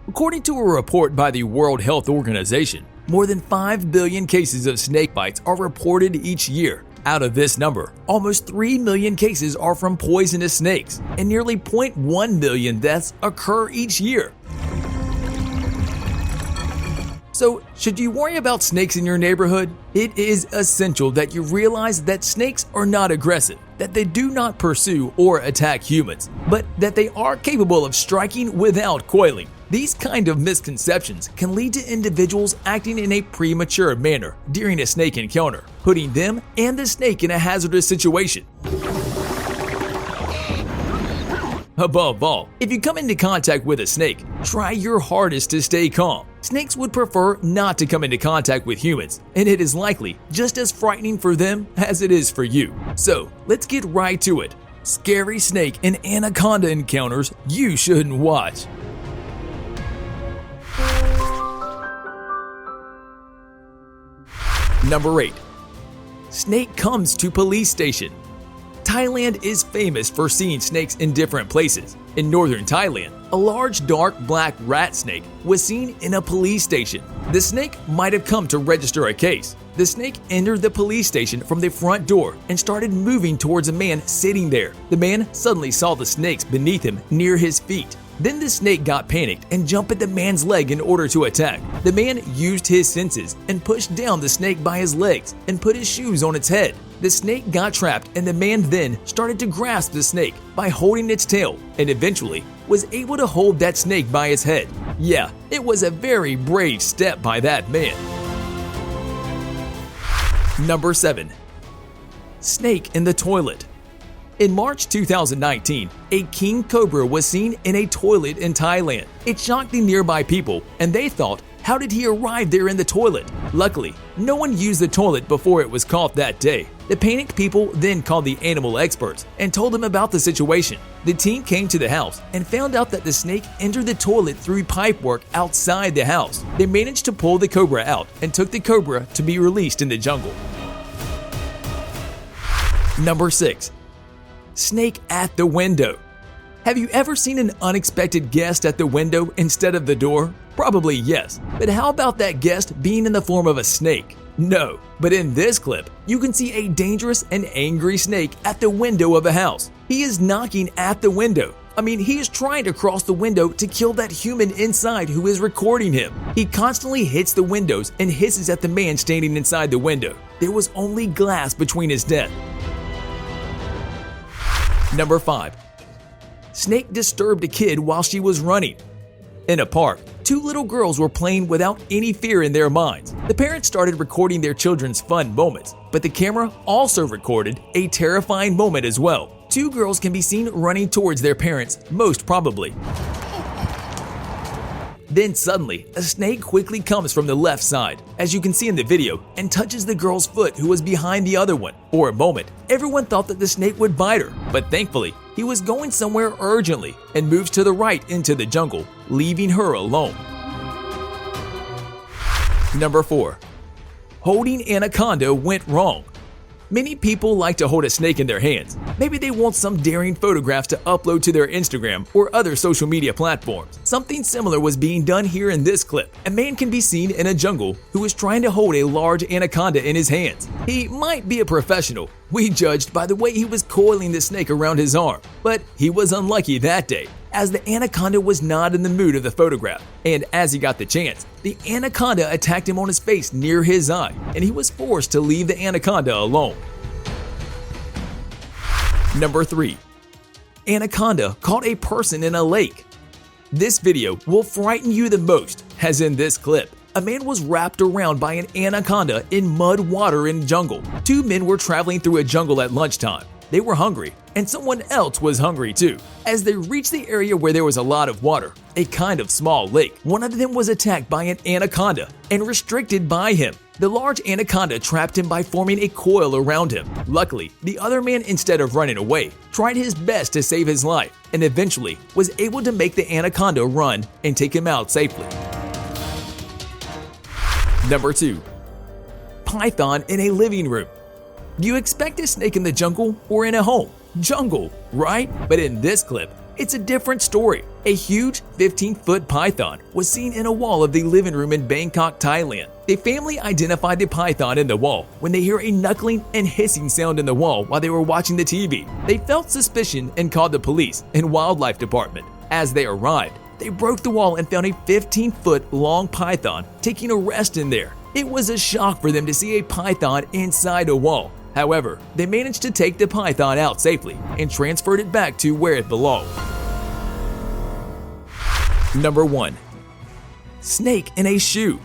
According to a report by the World Health Organization, more than 5 billion cases of snake bites are reported each year. Out of this number, almost 3 million cases are from poisonous snakes, and nearly 0.1 million deaths occur each year. So, should you worry about snakes in your neighborhood? It is essential that you realize that snakes are not aggressive, that they do not pursue or attack humans, but that they are capable of striking without coiling. These kind of misconceptions can lead to individuals acting in a premature manner during a snake encounter, putting them and the snake in a hazardous situation. Above all, if you come into contact with a snake, try your hardest to stay calm. Snakes would prefer not to come into contact with humans, and it is likely just as frightening for them as it is for you. So, let's get right to it. Scary snake and anaconda encounters you shouldn't watch. Number 8. Snake comes to police station. Thailand is famous for seeing snakes in different places. In northern Thailand, a large dark black rat snake was seen in a police station. The snake might have come to register a case. The snake entered the police station from the front door and started moving towards a man sitting there. The man suddenly saw the snakes beneath him near his feet. Then the snake got panicked and jumped at the man's leg in order to attack. The man used his senses and pushed down the snake by his legs and put his shoes on its head. The snake got trapped and the man then started to grasp the snake by holding its tail and eventually was able to hold that snake by its head. Yeah, it was a very brave step by that man. Number 7. Snake in the toilet. In March 2019, a King Cobra was seen in a toilet in Thailand. It shocked the nearby people, and they thought, how did he arrive there in the toilet? Luckily, no one used the toilet before it was caught that day. The panicked people then called the animal experts and told them about the situation. The team came to the house and found out that the snake entered the toilet through pipework outside the house. They managed to pull the cobra out and took the cobra to be released in the jungle. Number 6. Snake at the window. Have you ever seen an unexpected guest at the window instead of the door? Probably yes, but how about that guest being in the form of a snake? No, but in this clip, you can see a dangerous and angry snake at the window of a house. He is knocking at the window. He is trying to cross the window to kill that human inside who is recording him. He constantly hits the windows and hisses at the man standing inside the window. There was only glass between his death. Number 5. Snake disturbed a kid while she was running. In a park, 2 little girls were playing without any fear in their minds. The parents started recording their children's fun moments, but the camera also recorded a terrifying moment as well. 2 girls can be seen running towards their parents, most probably. Then suddenly, a snake quickly comes from the left side, as you can see in the video, and touches the girl's foot who was behind the other one. For a moment, everyone thought that the snake would bite her, but thankfully, he was going somewhere urgently and moves to the right into the jungle, leaving her alone. Number 4. Holding anaconda went wrong. Many people like to hold a snake in their hands. Maybe they want some daring photographs to upload to their Instagram or other social media platforms. Something similar was being done here in this clip. A man can be seen in a jungle who is trying to hold a large anaconda in his hands. He might be a professional. We judged by the way he was coiling the snake around his arm. But he was unlucky that day, as the anaconda was not in the mood of the photograph. And as he got the chance, the anaconda attacked him on his face near his eye, and he was forced to leave the anaconda alone. Number 3. Anaconda caught a person in a lake. This video will frighten you the most, as in this clip. A man was wrapped around by an anaconda in mud water in jungle. 2 men were traveling through a jungle at lunchtime. They were hungry, and someone else was hungry too. As they reached the area where there was a lot of water, a kind of small lake, one of them was attacked by an anaconda and restricted by him. The large anaconda trapped him by forming a coil around him. Luckily, the other man, instead of running away, tried his best to save his life and eventually was able to make the anaconda run and take him out safely. Number 2. Python in a living room. Do you expect a snake in the jungle or in a home? Jungle, right? But in this clip, it's a different story. A huge 15-foot python was seen in a wall of the living room in Bangkok, Thailand. The family identified the python in the wall when they hear a knuckling and hissing sound in the wall while they were watching the TV. They felt suspicion and called the police and wildlife department. As they arrived, they broke the wall and found a 15-foot long python taking a rest in there. It was a shock for them to see a python inside a wall. However, they managed to take the python out safely and transferred it back to where it belonged. Number 1. Snake in a shoe.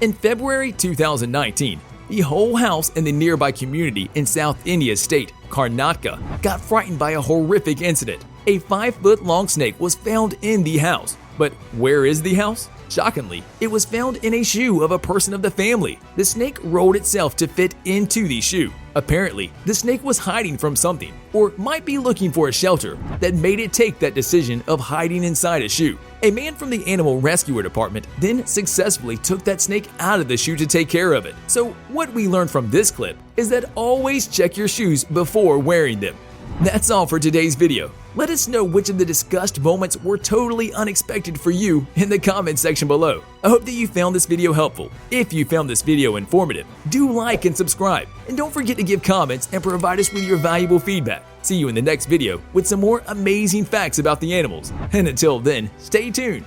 In February 2019, the whole house in the nearby community in South India's state, Karnataka, got frightened by a horrific incident. A 5-foot-long snake was found in the house. But where is the house? Shockingly, it was found in a shoe of a person of the family. The snake rolled itself to fit into the shoe. Apparently, the snake was hiding from something, or might be looking for a shelter, that made it take that decision of hiding inside a shoe. A man from the animal rescue department then successfully took that snake out of the shoe to take care of it. So what we learned from this clip is that always check your shoes before wearing them. That's all for today's video. Let us know which of the discussed moments were totally unexpected for you in the comment section below. I hope that you found this video helpful. If you found this video informative, do like and subscribe. And don't forget to give comments and provide us with your valuable feedback. See you in the next video with some more amazing facts about the animals. And until then, stay tuned.